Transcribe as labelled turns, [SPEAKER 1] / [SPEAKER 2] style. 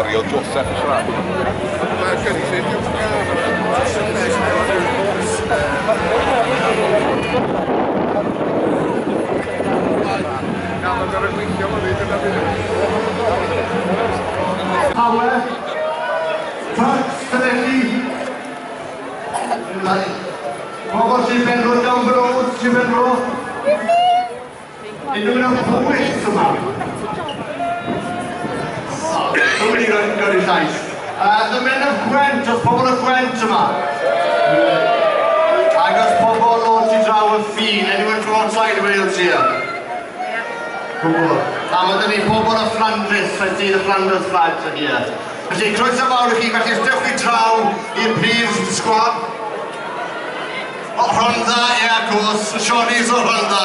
[SPEAKER 1] Gario Joseph Shrag. Mae'n gynnydd i'w
[SPEAKER 2] Power, touch, steady. Pobl sy'n benro down the road, sy'n benro. Unrhyw un o'r Powys yma. Dwi'n mynd i roi'r llais. The men of Gwent, os pobl o Gwent yma. Ac os pobl o ti draw y ffin, anyone from outside Wales here? Cwbl. A mae dyn ni pobl o Flandres, felly the Flanders flags yn here. Felly, croeso fawr i chi, felly ystewch chi draw i'r prif sgwad. O Rhondda, ie, of course, Sionis o Rhondda.